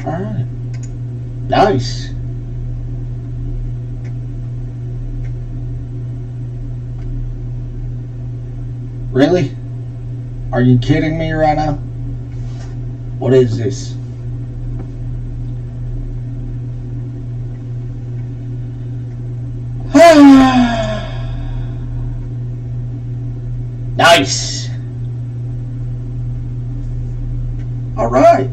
Alright. Nice. Really? Are you kidding me right now? What is this? Nice. All right.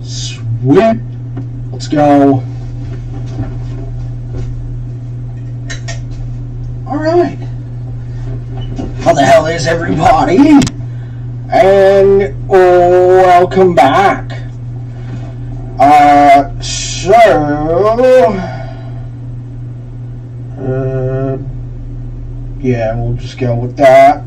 Sweet. Let's go. All right. How the hell is everybody? And welcome back. Yeah, we'll just go with that.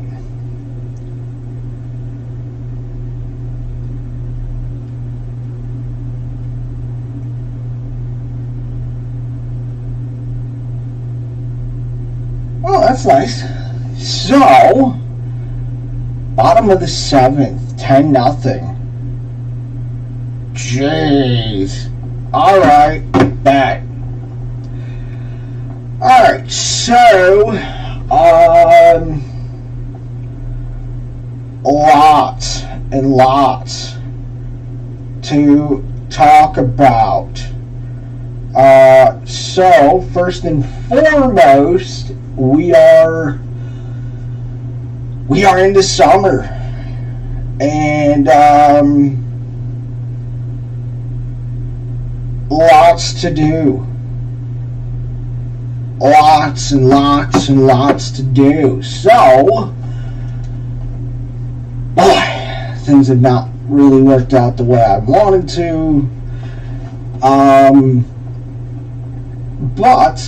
Oh, that's nice. So, bottom of the 7th, 10-0. Jeez. Alright, back. Alright, so, lots and lots to talk about. So, first and foremost, we are into summer, and lots to do, lots and lots and lots to do. So, boy, things have not really worked out the way I wanted to. But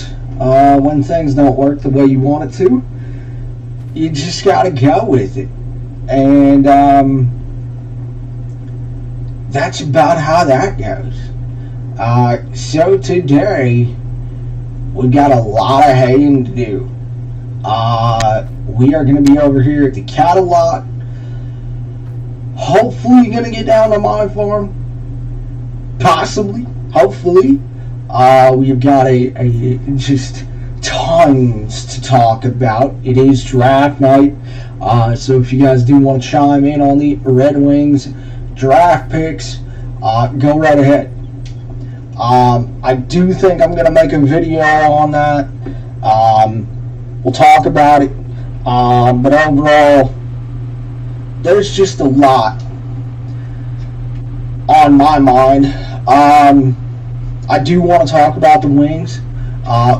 when things don't work the way you want it to, you just gotta go with it. And that's about how that goes. So today, we got a lot of haying to do. We are going to be over here at the cattle lot. Hopefully going to get down to my farm. Possibly. Hopefully. We've got a just tons to talk about. It is draft night. So if you guys do want to chime in on the Red Wings draft picks, go right ahead. I do think I'm going to make a video on that. We'll talk about it. But overall, there's just a lot on my mind. I do want to talk about the Wings.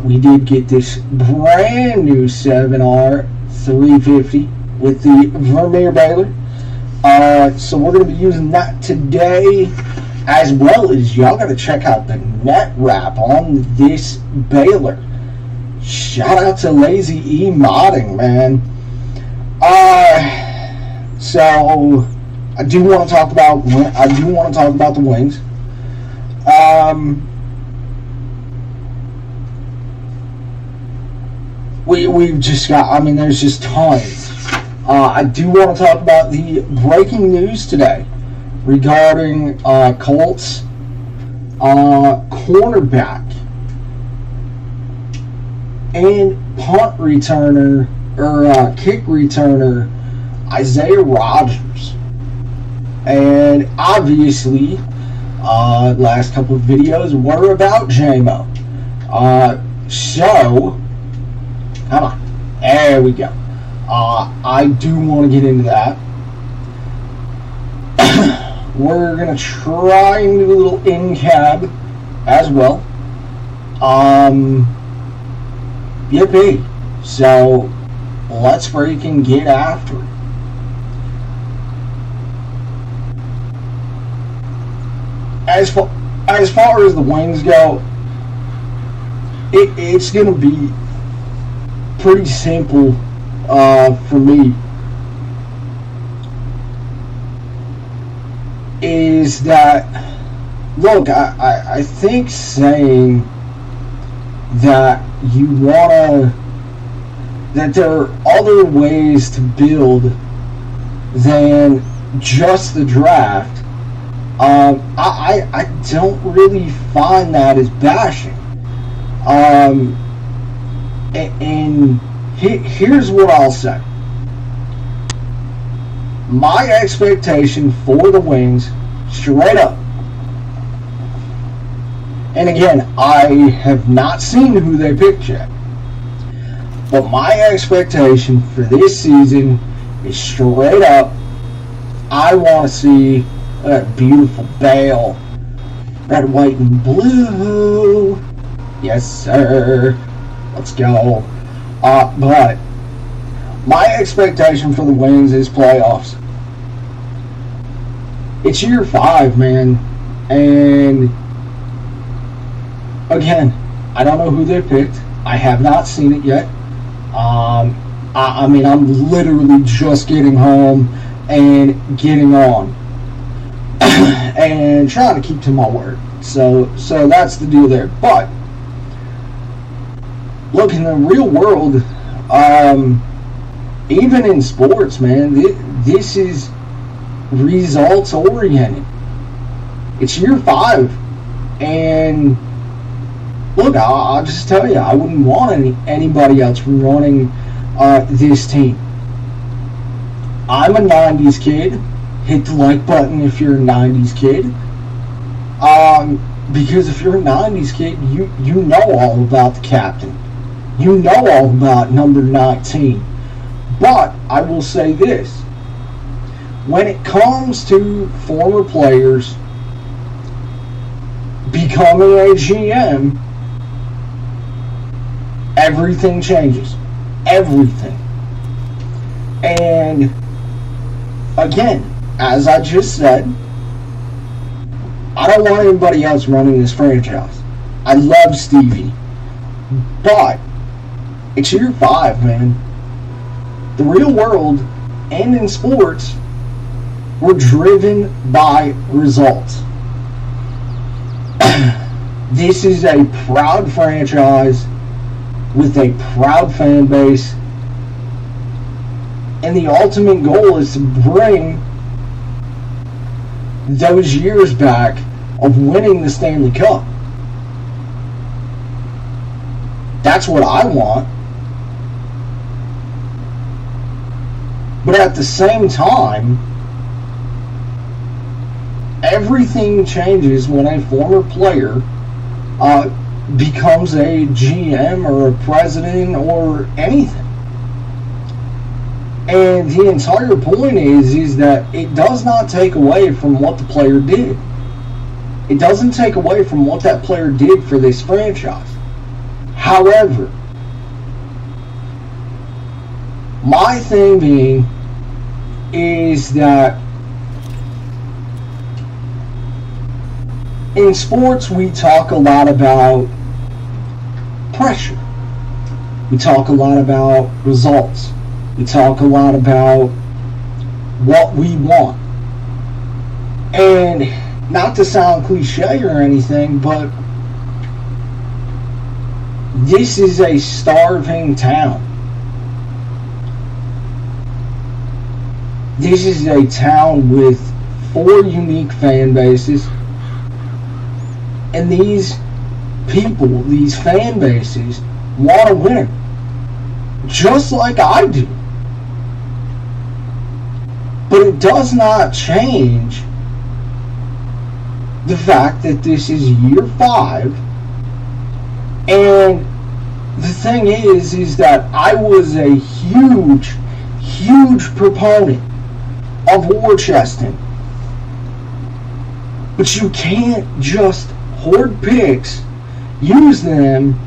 We did get this brand new 7R 350 with the Vermeer baler. So we're going to be using that today, as well as y'all got to check out the net wrap on this baler. Shout out to Lazy E Modding, man. So I do want to talk about the Wings. We've just got, I mean, there's just tons. I do want to talk about the breaking news today regarding Colts cornerback and punt returner, or kick returner, Isaiah Rodgers. And obviously, last couple of videos were about JMO. So, come on, there we go. I do want to get into that. We're going to try and do a little in-cab as well. Yippee. So, let's freaking get after it. As far as the Wings go, it's going to be pretty simple for me. is that, look, I think saying that you wanna, that there are other ways to build than just the draft, I don't really find that as bashing. And here's what I'll say. My expectation for the Wings, straight up, and again, I have not seen who they picked yet, but my expectation for this season is straight up, I want to see that beautiful Bale, red, white, and blue. Yes, sir. Let's go. But my expectation for the Wings is playoffs. It's year 5, man. And again, I don't know who they picked. I have not seen it yet. I mean, I'm literally just getting home and getting on and trying to keep to my word. So that's the deal there. But look, in the real world, even in sports, man, this is results oriented. It's year 5, and look, I'll just tell you, I wouldn't want anybody else running this team. I'm a 90s kid. Hit the like button if you're a 90s kid. Because if you're a 90s kid, you know all about the captain. You know all about number 19. But I will say this. When it comes to former players becoming a GM, everything changes. Everything. And again, as I just said, I don't want anybody else running this franchise. I love Stevie. But it's year 5, man. The real world and in sports, we're driven by results. This is a proud franchise with a proud fan base, and the ultimate goal is to bring those years back of winning the Stanley Cup. That's what I want. But at the same time, everything changes when a former player becomes a GM or a president or anything. And the entire point is that it does not take away from what the player did. It doesn't take away from what that player did for this franchise. However, my thing being is that in sports we talk a lot about pressure. We talk a lot about results. We talk a lot about what we want. And not to sound cliche or anything, but this is a starving town. This is a town with 4 unique fan bases. And these people, these fan bases, want to win. Just like I do. But it does not change the fact that this is year 5. And the thing is that I was a huge proponent of war chesting. But you can't just hoard picks, use them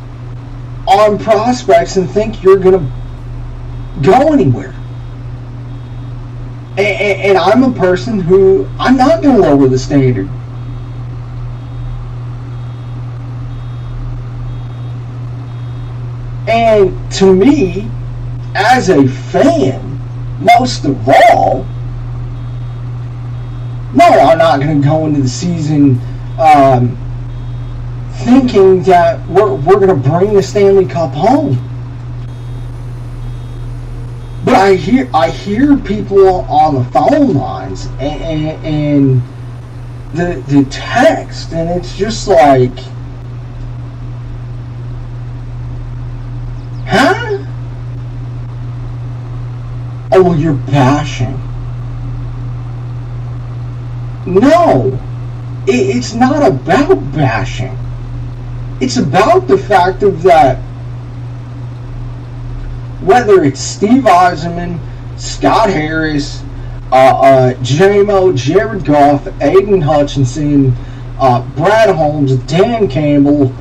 on prospects and think you're going to go anywhere. And I'm a person who, I'm not going to lower the standard. And to me, as a fan, most of all, No, I'm not going to go into the season thinking that we're going to bring the Stanley Cup home. But I hear people on the phone lines and the text, and it's just like, huh? Oh, well, you're bashing. No, it's not about bashing. It's about the fact of that whether it's Steve Eisenman, Scott Harris, JMO, Jared Goff, Aiden Hutchinson, Brad Holmes, Dan Campbell,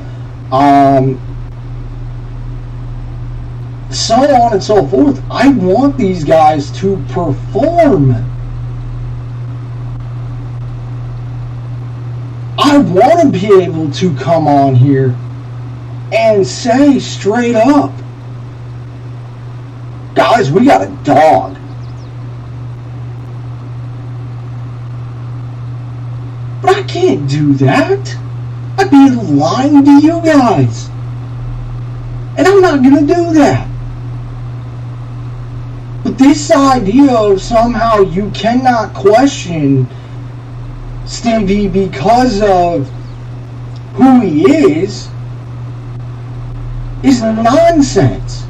so on and so forth. I want these guys to perform. I want to be able to come on here and say straight up, guys, we got a dog. But I can't do that. I'd be lying to you guys. And I'm not going to do that. But this idea of somehow you cannot question Stevie because of who he is nonsense.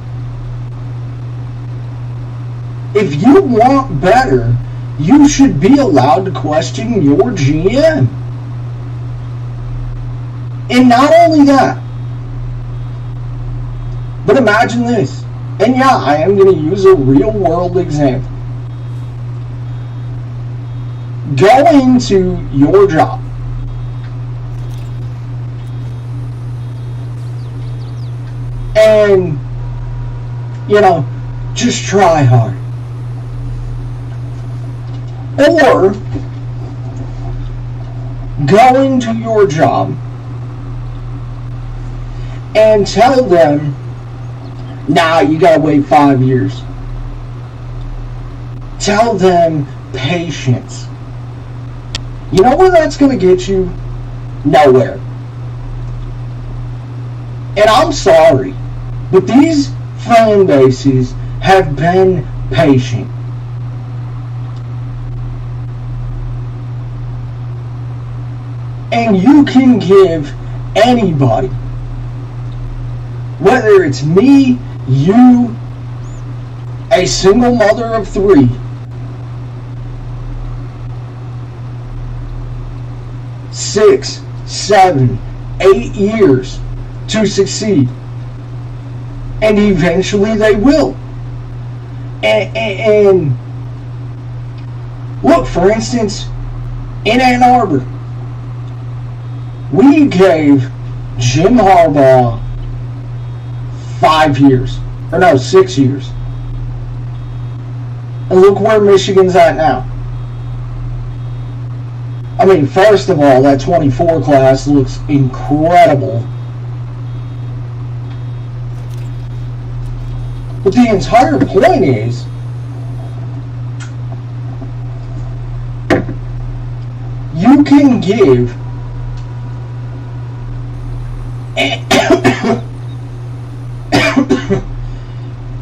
If you want better, you should be allowed to question your GM. And not only that, but imagine this. And yeah, I am going to use a real world example. Go into your job. And, just try hard. Or go into your job and tell them, nah, you gotta wait 5 years. Tell them patience. You know where that's gonna get you? Nowhere. And I'm sorry, but these fan bases have been patient. And you can give anybody, whether it's me, you, a single mother of 3, 6, 7, 8 years to succeed. And eventually they will. And look, for instance, in Ann Arbor, we gave Jim Harbaugh 5 years. Or no, 6 years. And look where Michigan's at now. I mean, first of all, that 24 class looks incredible. But the entire point is, you can give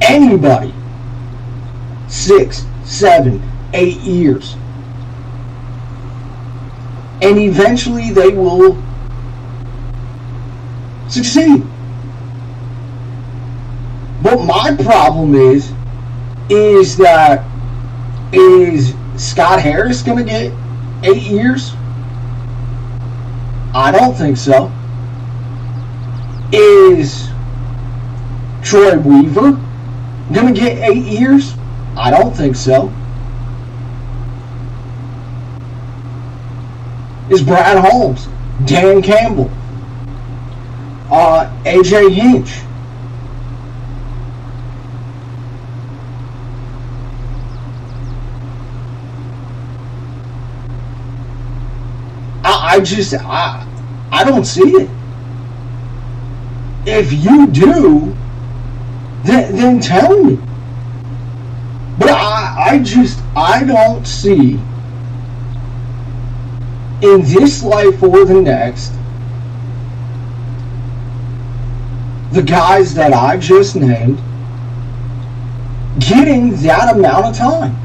anybody 6, 7, 8 years, and eventually they will succeed. But my problem is that, is Scott Harris going to get 8 years? I don't think so. Is Troy Weaver going to get 8 years? I don't think so. Is Brad Holmes, Dan Campbell, AJ Hinch, I don't see it. If you do, then tell me. But I don't see in this life or the next, the guys that I just named getting that amount of time.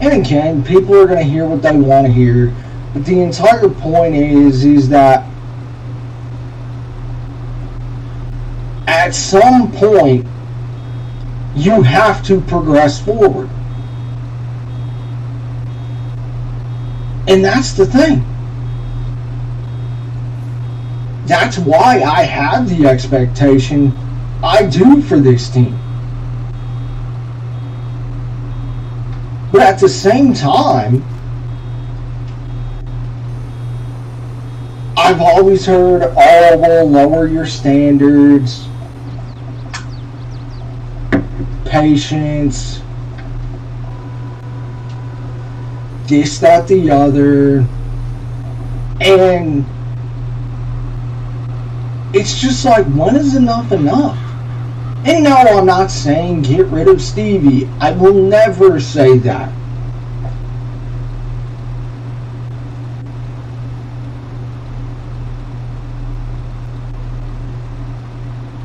And again, people are going to hear what they want to hear, but the entire point is that at some point you have to progress forward. And that's the thing. That's why I have the expectation I do for this team. But at the same time, I've always heard, oh, well, lower your standards, patience, this, that, the other, and it's just like, when is enough enough? And no, I'm not saying get rid of Stevie. I will never say that.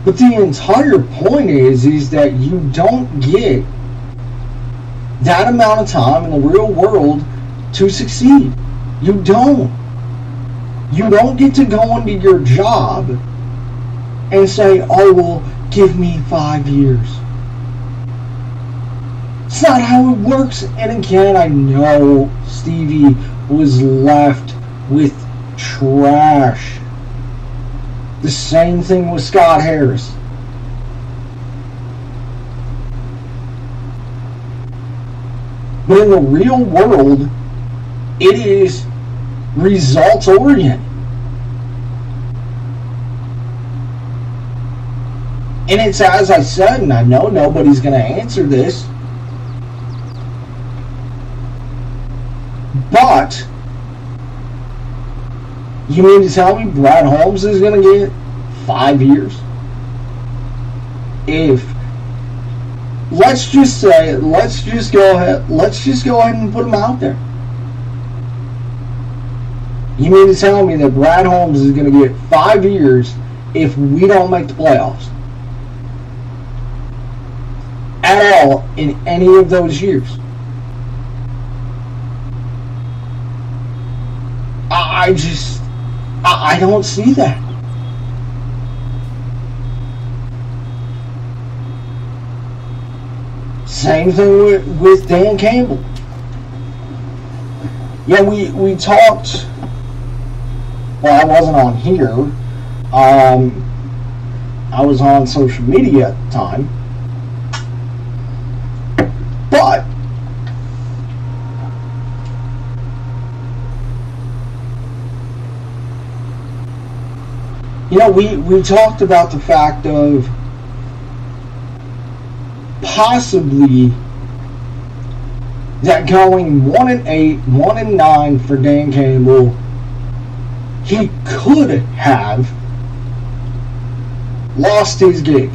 But the entire point is that you don't get that amount of time in the real world to succeed. You don't. You don't get to go into your job and say, oh, well, give me 5 years. It's not how it works. And again, I know Stevie was left with trash. The same thing with Scott Harris. But in the real world, it is results oriented. And it's as I said, and I know nobody's going to answer this, but you mean to tell me Brad Holmes is going to get 5 years? If let's just go ahead and put him out there. You mean to tell me that Brad Holmes is going to get 5 years if we don't make the playoffs at all in any of those years? I don't see that. Same thing with Dan Campbell. Yeah, we talked. Well, I wasn't on here. I was on social media at the time. But you know, we talked about the fact of possibly that going 1-8, 1-9 for Dan Campbell, he could have lost his gig.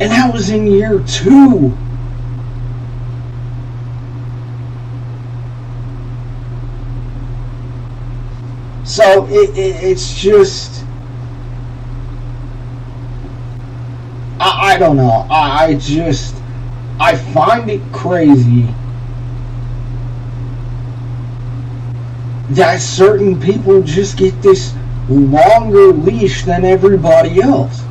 And that was in year 2. So it's just, I don't know. I find it crazy that certain people just get this longer leash than everybody else.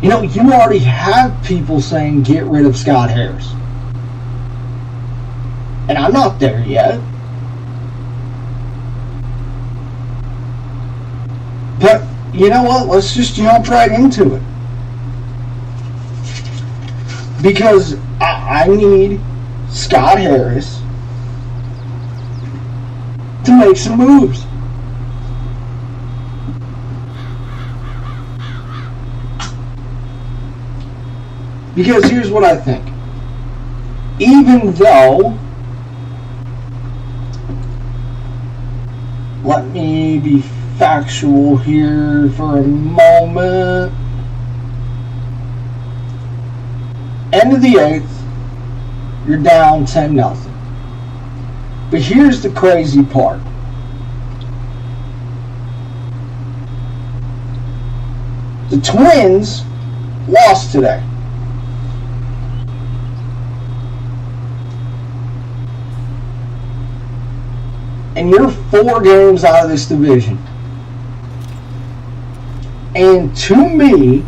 You know, you already have people saying get rid of Scott Harris. And I'm not there yet. But you know what? Let's just jump right into it. Because I need Scott Harris to make some moves. Because here's what I think. Even though Let me be factual here for a moment. End of the 8th, you're down 10-0. But here's the crazy part. The Twins lost today. And you're 4 games out of this division. And to me,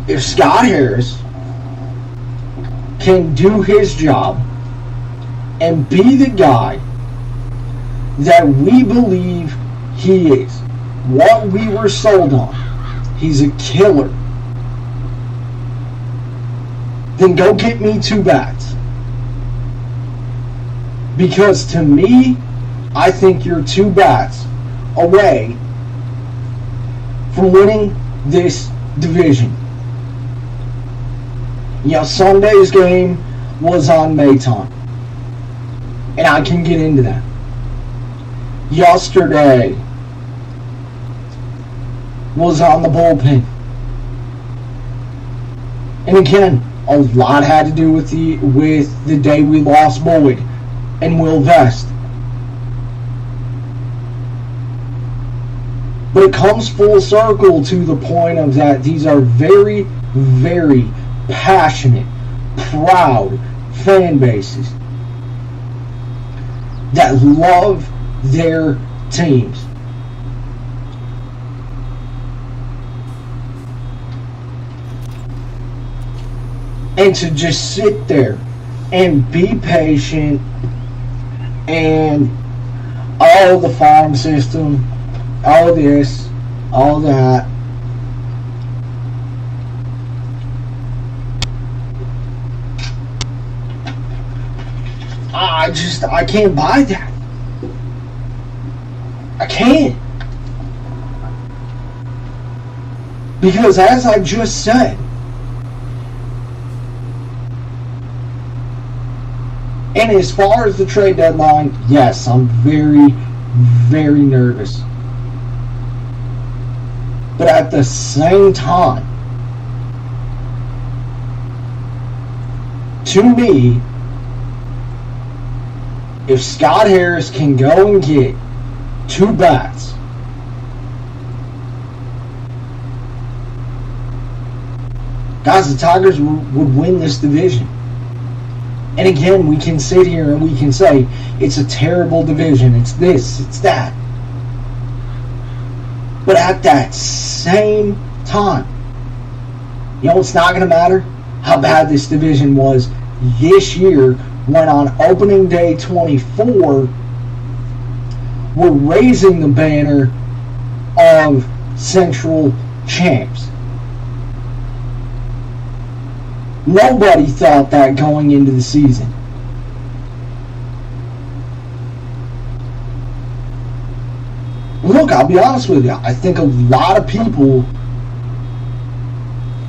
if Scott Harris can do his job and be the guy that we believe he is, what we were sold on, he's a killer, then go get me 2 bats. Because to me, I think you're 2 bats away from winning this division. Sunday's game was on Mayton, and I can get into that. Yesterday was on the bullpen. And again, a lot had to do with the day we lost Boyd and Will Vest. But it comes full circle to the point of that these are very, very passionate, proud fan bases that love their teams. And to just sit there and be patient and all the farm system, all this, all that. I can't buy that. I can't. Because as I just said, and as far as the trade deadline, yes, I'm very, very nervous. But at the same time, to me, if Scott Harris can go and get 2 bats, guys, the Tigers would win this division. And again, we can sit here and we can say, it's a terrible division, it's this, it's that. But at that same time, it's not going to matter how bad this division was this year when on opening day 24, we're raising the banner of Central Champs. Nobody thought that going into the season. Look, I'll be honest with you. I think a lot of people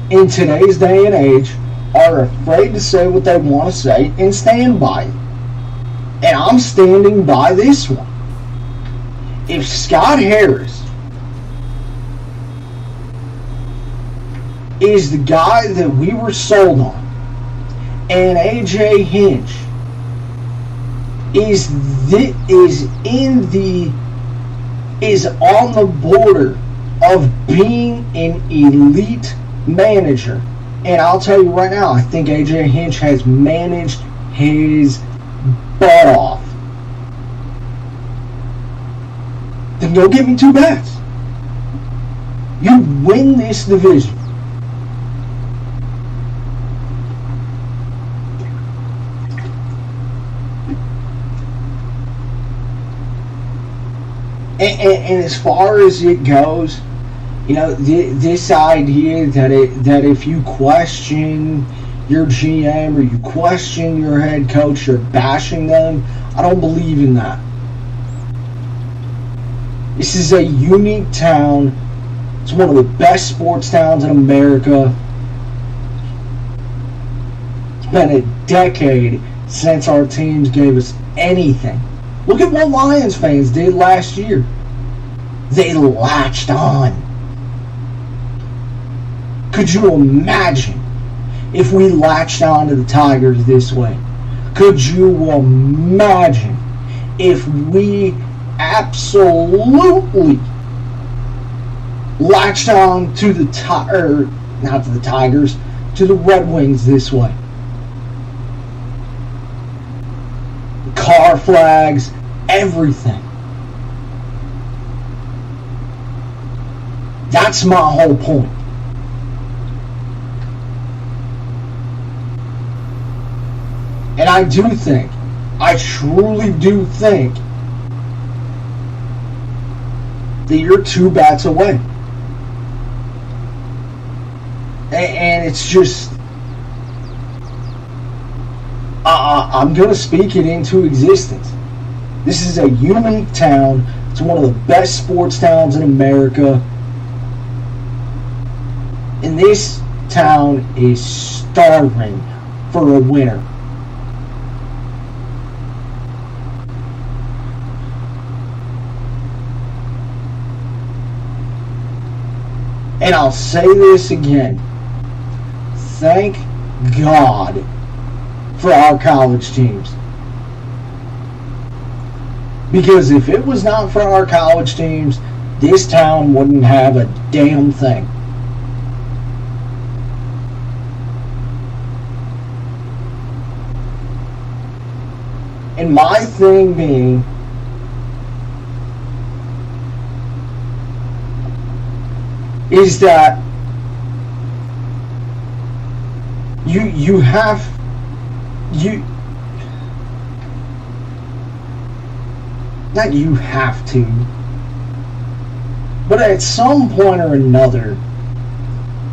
in today's day and age are afraid to say what they want to say and stand by it. And I'm standing by this one. If Scott Harris is the guy that we were sold on, and AJ Hinch is on the border of being an elite manager. And I'll tell you right now, I think AJ Hinch has managed his butt off. Then go get me 2 bats. You win this division. And as far as it goes, this idea that if you question your GM or you question your head coach, you're bashing them, I don't believe in that. This is a unique town. It's one of the best sports towns in America. It's been a decade since our teams gave us anything. Look at what Lions fans did last year. They latched on. Could you imagine if we latched on to the Tigers this way? Could you imagine if we absolutely latched on to the not to the Tigers, to the Red Wings this way? Car flags, everything. That's my whole point. And I truly do think that you're 2 bats away. And it's just, I'm going to speak it into existence. This is a unique town. It's one of the best sports towns in America. And this town is starving for a winner. And I'll say this again. Thank God for our college teams. Because if it was not for our college teams, this town wouldn't have a damn thing. And my thing being, is that you have not you have to, but at some point or another,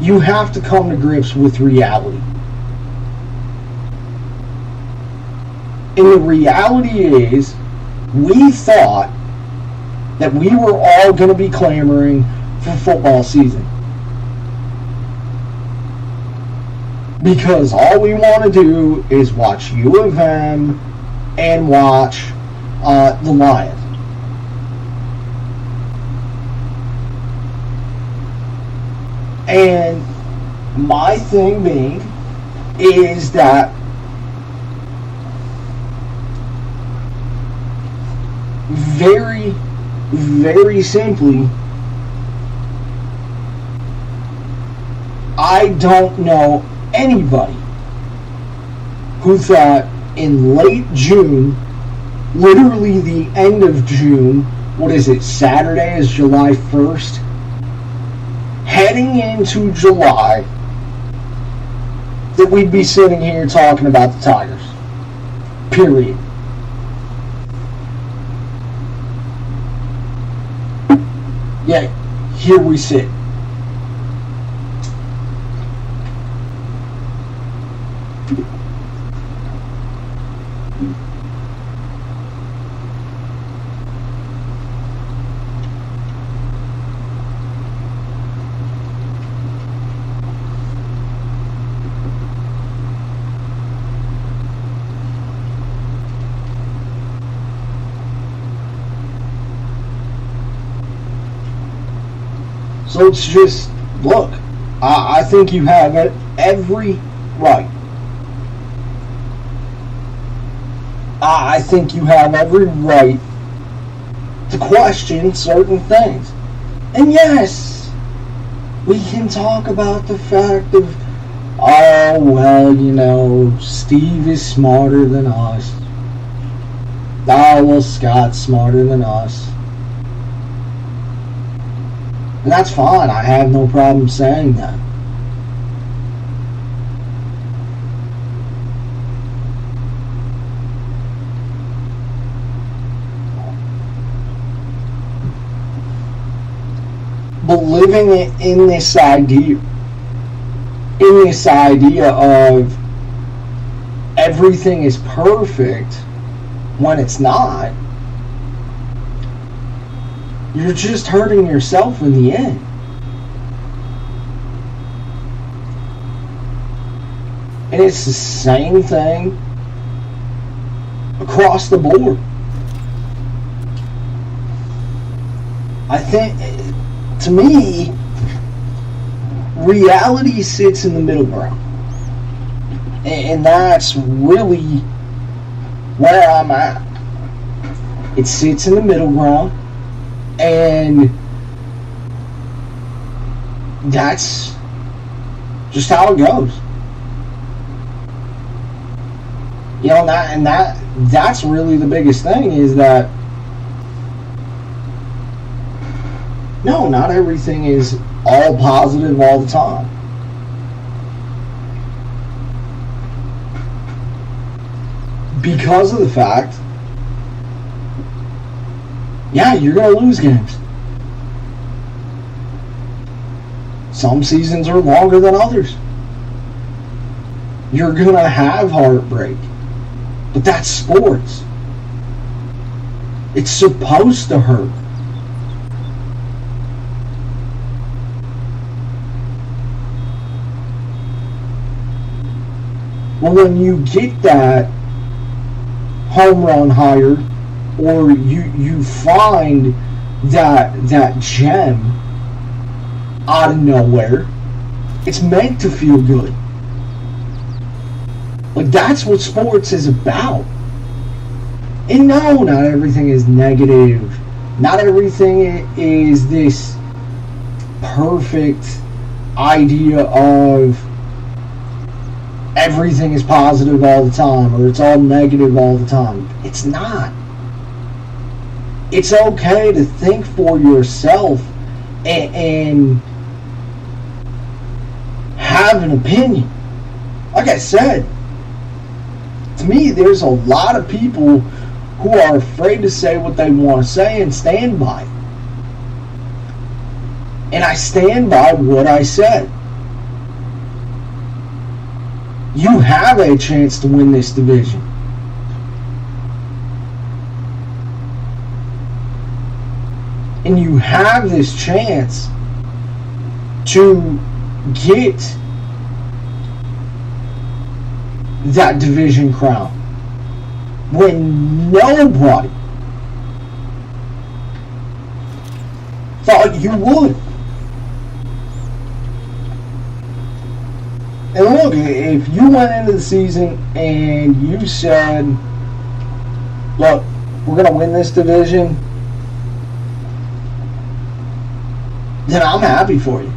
you have to come to grips with reality. And the reality is, we thought that we were all going to be clamoring for football season. Because all we want to do is watch U of M and watch the Lions. And my thing being is that very, very simply, I don't know anybody who thought in late June, literally the end of June, what is it, Saturday is July 1st, heading into July, that we'd be sitting here talking about the Tigers. Period. Yeah, here we sit. So it's just, look, I think you have every right. I think you have every right to question certain things. And yes, we can talk about the fact of, oh, well, you know, Steve is smarter than us. Oh, well, Scott's smarter than us. And that's fine. I have no problem saying that. But living in this idea of everything is perfect when it's not, you're just hurting yourself in the end. And it's the same thing across the board. I think, to me, reality sits in the middle ground. And that's really where I'm at. It sits in the middle ground, and that's just how it goes. You know, that's really the biggest thing, is that no, not everything is all positive all the time. Because of the fact, yeah, you're going to lose games. Some seasons are longer than others. You're going to have heartbreak. But that's sports. It's supposed to hurt. Well, when you get that home run hired, or you find that gem out of nowhere, it's meant to feel good. Like, that's what sports is about. And no, not everything is negative. Not everything is this perfect idea of everything is positive all the time, or it's all negative all the time. It's not. It's okay to think for yourself and have an opinion. Like I said, to me, there's a lot of people who are afraid to say what they want to say and stand by it. And I stand by what I said. You have a chance to win this division. And you have this chance to get that division crown when nobody thought you would. And look, if you went into the season and you said, look, we're going to win this division, then I'm happy for you.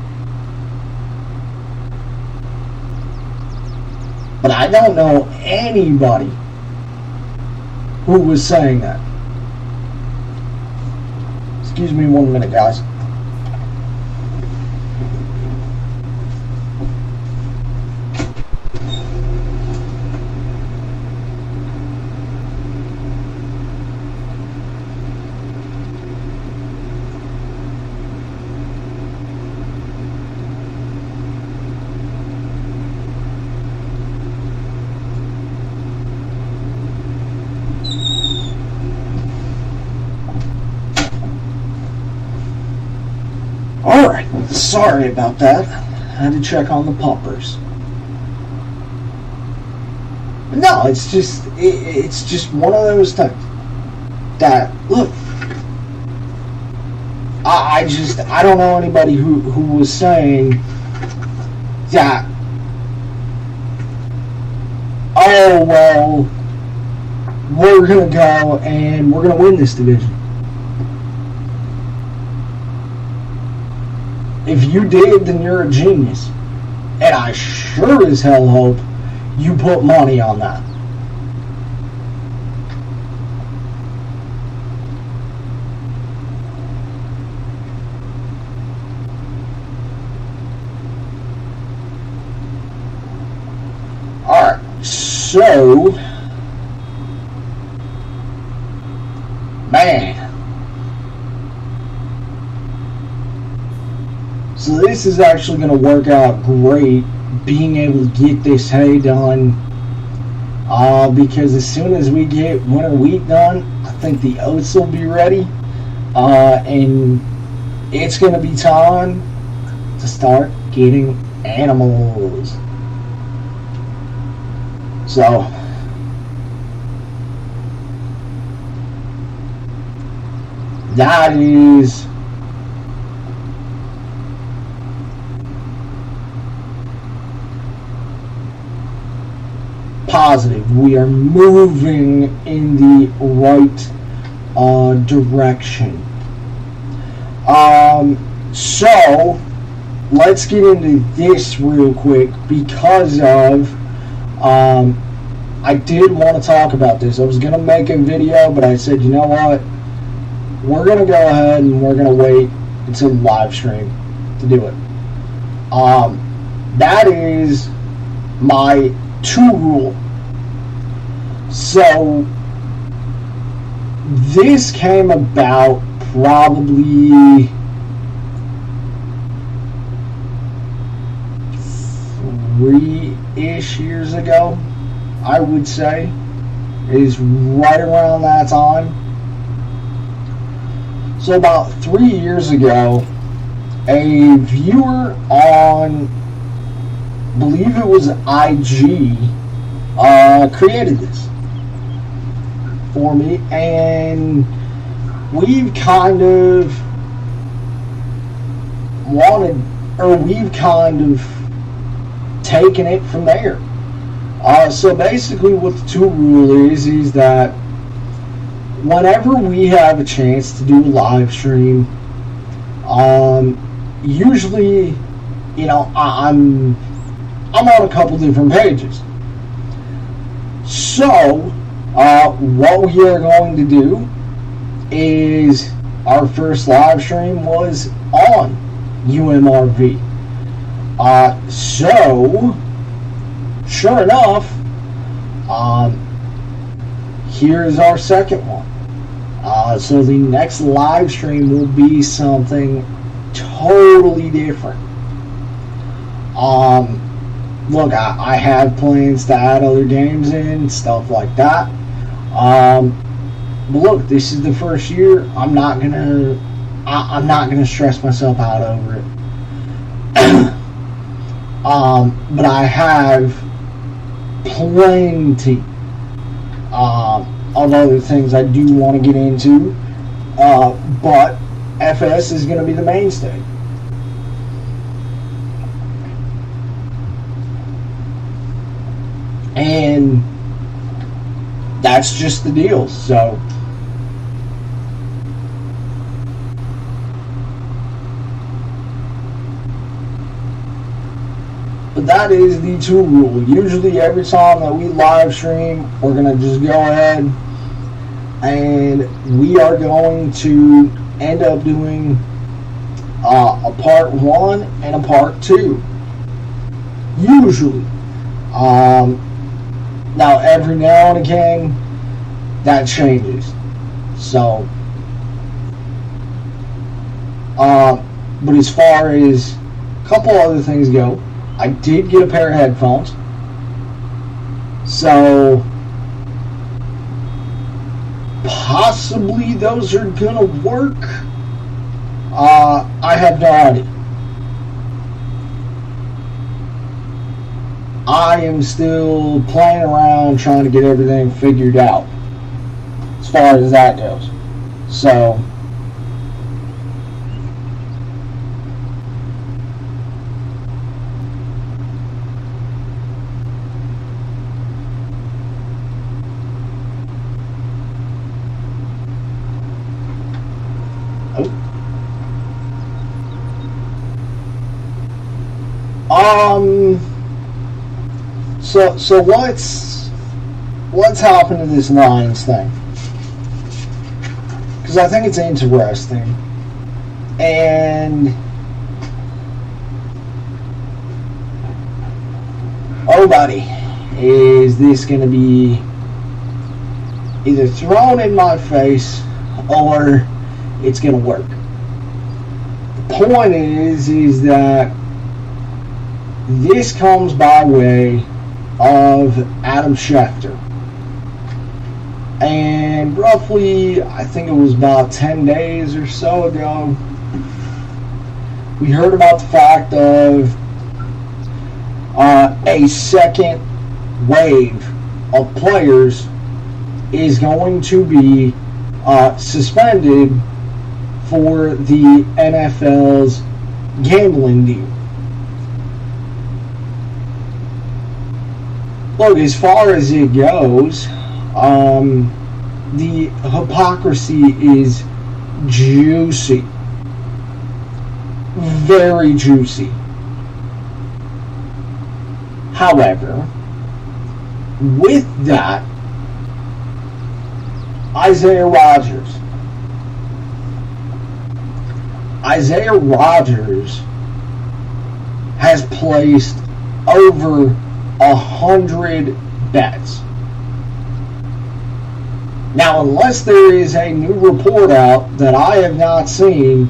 But I don't know anybody who was saying that. Excuse me 1 minute, guys. Alright, sorry about that. I had to check on the pumpers. But no, it's just one of those things that, look, I don't know anybody who was saying that, oh, well, we're going to go and we're going to win this division. If you did, then you're a genius. And I sure as hell hope you put money on that. Alright, so, man. So this is actually going to work out great, being able to get this hay done, because as soon as we get winter wheat done, I think the oats will be ready, and it's going to be time to start getting animals. So, that is positive. We are moving in the right direction. So let's get into this real quick because of I did want to talk about this. I was going to make a video, but I said, you know what? We're going to go ahead and we're going to wait until the live stream to do it. That is my 2 rule. So this came about probably 3-ish years ago, I would say. It is right around that time. So about 3 years ago, a viewer on, I believe it was IG, created this for me, and we've kind of taken it from there. So basically what the 2 rule is that whenever we have a chance to do a live stream, usually, you know, I'm on a couple different pages. So what we are going to do is our first live stream was on UMRV. So sure enough, here's our second one. So the next live stream will be something totally different. Look, I have plans to add other games in, stuff like that. But look, this is the first year. I'm not gonna stress myself out over it. But I have plenty of other things I do want to get into. But FS is going to be the mainstay. And that's just the deal. So but that is the 2 rule. Usually every time that we live stream, we're going to just go ahead and we are going to end up doing a part 1 and a part 2. Usually. Now every now and again that changes. So but as far as a couple other things go, I did get a pair of headphones. So possibly those are gonna work. I have no idea. I am still playing around trying to get everything figured out as far as that goes. So So what's happened to this Lions thing? Because I think it's interesting, and oh buddy, is this going to be either thrown in my face or it's going to work? The point is that this comes by way of Adam Schefter. And roughly, I think it was about 10 days or so ago, we heard about the fact of a second wave of players is going to be suspended for the NFL's gambling deal. Look, as far as it goes, the hypocrisy is juicy. Very juicy. However, with that, Isaiah Rodgers has placed over 100 bets. Now, unless there is a new report out that I have not seen,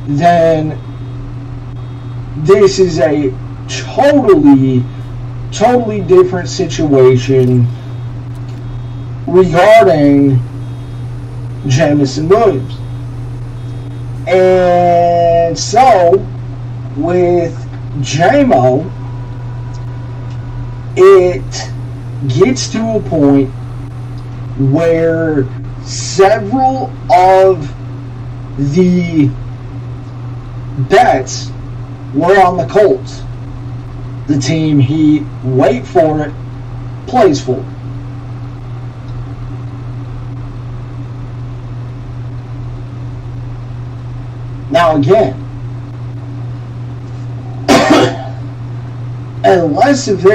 then this is a totally different situation regarding Jamison Williams. And so, with JMO, it gets to a point where several of the bets were on the Colts, the team he, wait for it, plays for. Now again, unless if there